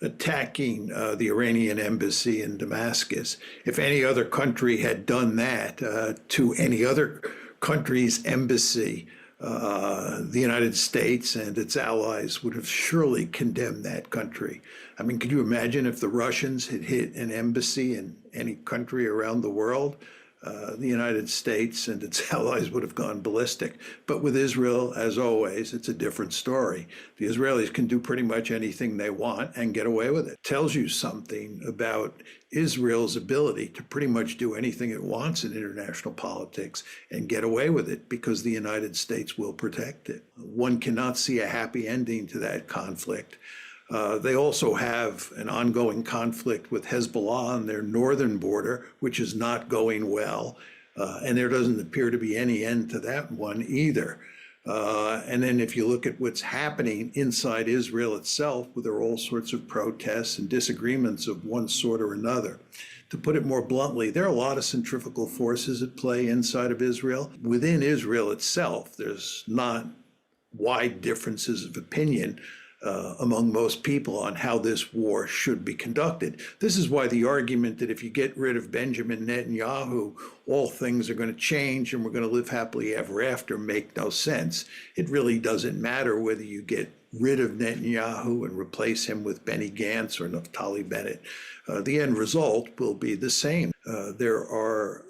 attacking the Iranian embassy in Damascus. If any other country had done that to any other country's embassy, the United States and its allies would have surely condemned that country. I mean, could you imagine if the Russians had hit an embassy in any country around the world? The United States and its allies would have gone ballistic. But with Israel, as always, it's a different story. The Israelis can do pretty much anything they want and get away with it. Tells you something about Israel's ability to pretty much do anything it wants in international politics and get away with it because the United States will protect it. One cannot see a happy ending to that conflict. They also have an ongoing conflict with Hezbollah on their northern border, which is not going well. And there doesn't appear to be any end to that one either. And then if you look at what's happening inside Israel itself, where there are all sorts of protests and disagreements of one sort or another. To put it more bluntly, there are a lot of centrifugal forces at play inside of Israel. Within Israel itself, there's not wide differences of opinion among most people on how this war should be conducted. This is why the argument that if you get rid of Benjamin Netanyahu, all things are going to change and we're going to live happily ever after make no sense. It really doesn't matter whether you get rid of Netanyahu and replace him with Benny Gantz or Naftali Bennett. The end result will be the same. There are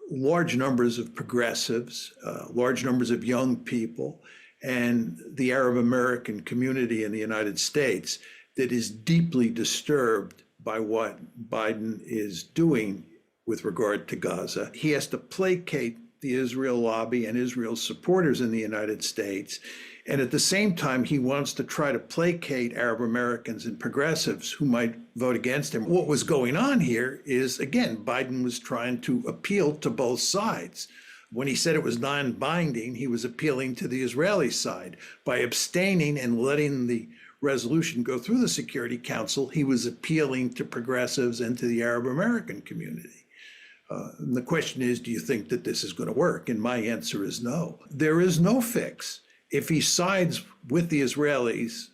large numbers of progressives, large numbers of young people, and the Arab American community in the United States that is deeply disturbed by what Biden is doing with regard to Gaza. He has to placate the Israel lobby and Israel's supporters in the United States. And at the same time, he wants to try to placate Arab Americans and progressives who might vote against him. What was going on here is, again, Biden was trying to appeal to both sides. When he said it was non-binding, he was appealing to the Israeli side. By abstaining and letting the resolution go through the Security Council, he was appealing to progressives and to the Arab American community. And the question is, do you think that this is going to work? And my answer is no. There is no fix. If he sides with the Israelis,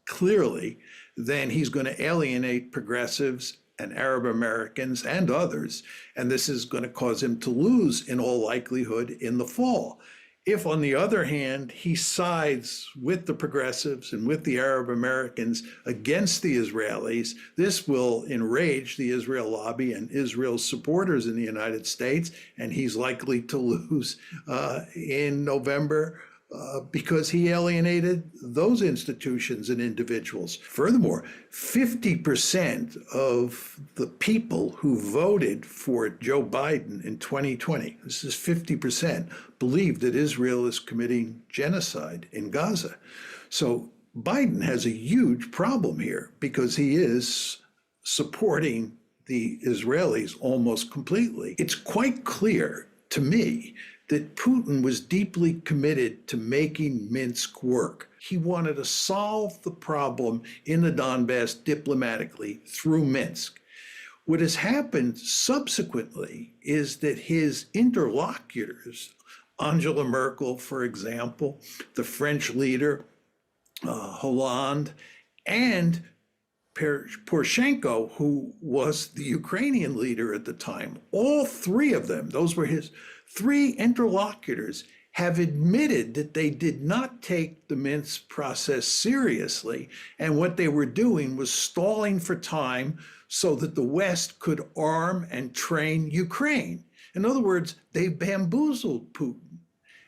clearly, then he's going to alienate progressives and Arab Americans and others, and this is going to cause him to lose in all likelihood in the fall. If, on the other hand, he sides with the progressives and with the Arab Americans against the Israelis, this will enrage the Israel lobby and Israel's supporters in the United States, and he's likely to lose in November because he alienated those institutions and individuals. Furthermore, 50% of the people who voted for Joe Biden in 2020, this is 50%, believe that Israel is committing genocide in Gaza. So Biden has a huge problem here because he is supporting the Israelis almost completely. It's quite clear to me that Putin was deeply committed to making Minsk work. He wanted to solve the problem in the Donbass diplomatically through Minsk. What has happened subsequently is that his interlocutors, Angela Merkel, for example, the French leader, Hollande, and Poroshenko, who was the Ukrainian leader at the time, all three of them, those were his three interlocutors, have admitted that they did not take the Minsk process seriously, and what they were doing was stalling for time so that the West could arm and train Ukraine. In other words, they bamboozled Putin.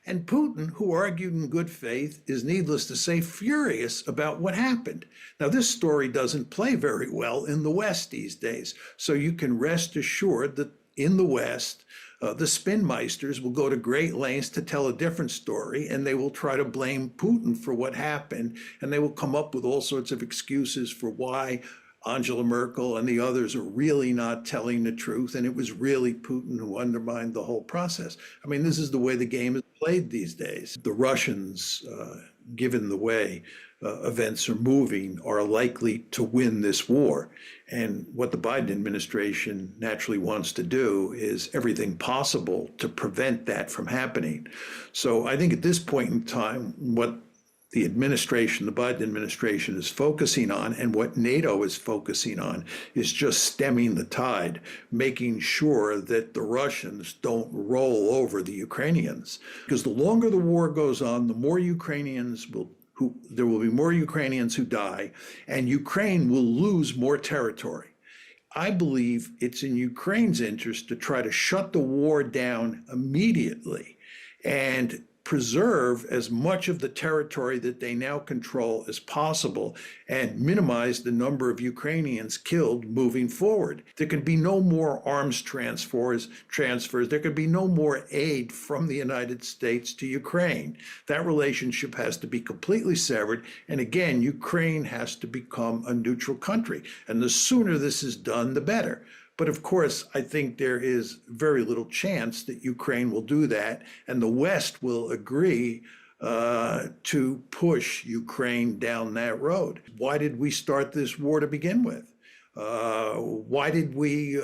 And Putin, who argued in good faith, is needless to say furious about what happened. Now, this story doesn't play very well in the West these days, so you can rest assured that in the West, the spinmeisters will go to great lengths to tell a different story, and they will try to blame Putin for what happened, and they will come up with all sorts of excuses for why Angela Merkel and the others are really not telling the truth, and it was really Putin who undermined the whole process. I mean, this is the way the game is played these days. The Russians, given the way events are moving, are likely to win this war. And what the Biden administration naturally wants to do is everything possible to prevent that from happening. So I think at this point in time, what the administration, the Biden administration is focusing on, and what NATO is focusing on, is just stemming the tide, making sure that the Russians don't roll over the Ukrainians. Because the longer the war goes on, the more there will be more Ukrainians who die, and Ukraine will lose more territory. I believe it's in Ukraine's interest to try to shut the war down immediately and preserve as much of the territory that they now control as possible and minimize the number of Ukrainians killed moving forward. There can be no more arms transfers. There can be no more aid from the United States to Ukraine. That relationship has to be completely severed. And again, Ukraine has to become a neutral country. And the sooner this is done, the better. But of course, I think there is very little chance that Ukraine will do that, and the West will agree to push Ukraine down that road. Why did we start this war to begin with? Why did we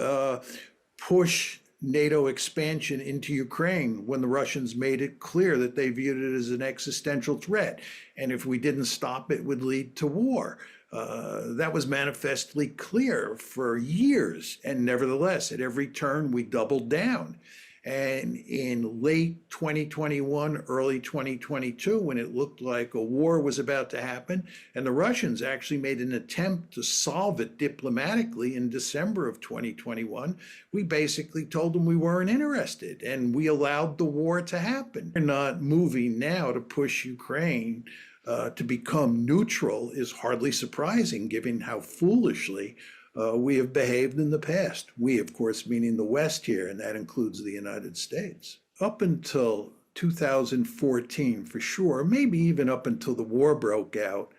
push NATO expansion into Ukraine when the Russians made it clear that they viewed it as an existential threat? And if we didn't stop it, would lead to war. That was manifestly clear for years. And nevertheless, at every turn, we doubled down. And in late 2021, early 2022, when it looked like a war was about to happen, and the Russians actually made an attempt to solve it diplomatically in December of 2021, we basically told them we weren't interested, and we allowed the war to happen. We're not moving now to push Ukraine to become neutral is hardly surprising, given how foolishly we have behaved in the past. We, of course, meaning the West here, and that includes the United States. Up until 2014, for sure, maybe even up until the war broke out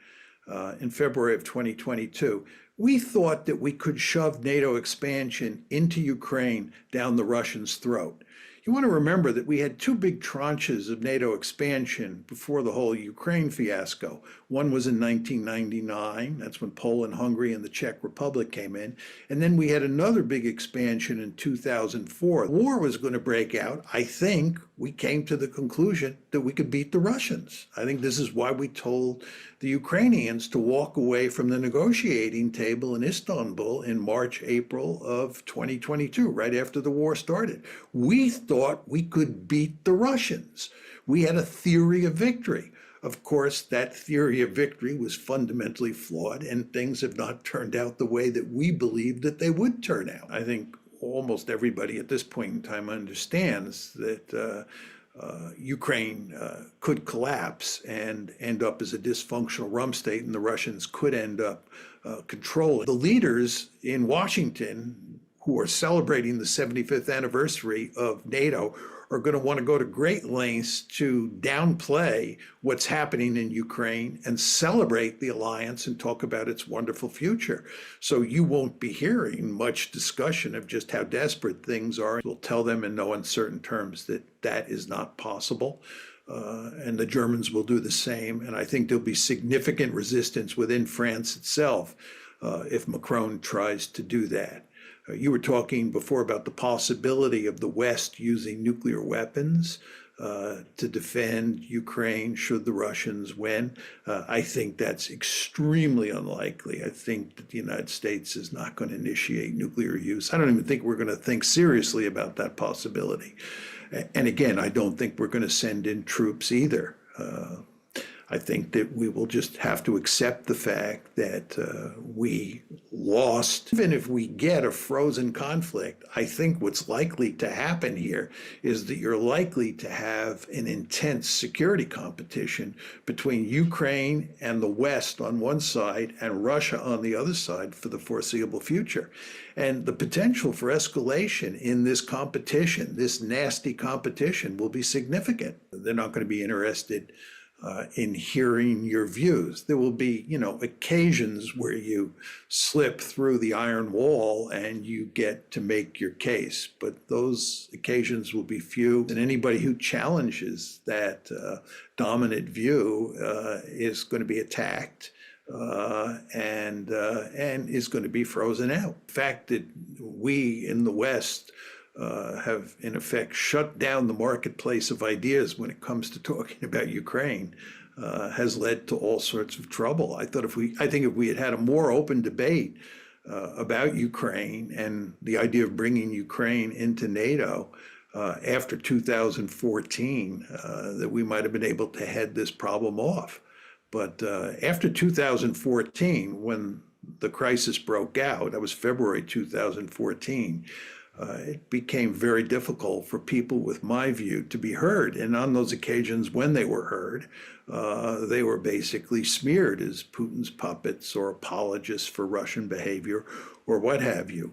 in February of 2022, we thought that we could shove NATO expansion into Ukraine down the Russians' throat. You want to remember that we had two big tranches of NATO expansion before the whole Ukraine fiasco. One was in 1999, that's when Poland, Hungary, and the Czech Republic came in. And then we had another big expansion in 2004. War was going to break out. I think we came to the conclusion that we could beat the Russians. I think this is why we told the Ukrainians to walk away from the negotiating table in Istanbul in March, April of 2022, right after the war started. We thought we could beat the Russians. We had a theory of victory. Of course, that theory of victory was fundamentally flawed, and things have not turned out the way that we believed that they would turn out. I think almost everybody at this point in time understands that Ukraine could collapse and end up as a dysfunctional rump state, and the Russians could end up controlling. The leaders in Washington who are celebrating the 75th anniversary of NATO are going to want to go to great lengths to downplay what's happening in Ukraine and celebrate the alliance and talk about its wonderful future. So you won't be hearing much discussion of just how desperate things are. We'll tell them in no uncertain terms that that is not possible. And the Germans will do the same. And I think there'll be significant resistance within France itself if Macron tries to do that. You were talking before about the possibility of the West using nuclear weapons to defend Ukraine should the Russians win. I think that's extremely unlikely. I think that the United States is not going to initiate nuclear use. I don't even think we're going to think seriously about that possibility. And again, I don't think we're going to send in troops either. I think that we will just have to accept the fact that we lost. Even if we get a frozen conflict, I think what's likely to happen here is that you're likely to have an intense security competition between Ukraine and the West on one side and Russia on the other side for the foreseeable future. And the potential for escalation in this competition, this nasty competition, will be significant. They're not going to be interested in hearing your views. There will be, occasions where you slip through the iron wall and you get to make your case, but those occasions will be few. And anybody who challenges that dominant view is going to be attacked and is going to be frozen out. The fact that we in the West have in effect shut down the marketplace of ideas when it comes to talking about Ukraine has led to all sorts of trouble. I think if we had had a more open debate about Ukraine and the idea of bringing Ukraine into NATO after 2014, that we might have been able to head this problem off. But after 2014, when the crisis broke out, that was February 2014, it became very difficult for people with my view to be heard. And on those occasions when they were heard, they were basically smeared as Putin's puppets or apologists for Russian behavior or what have you.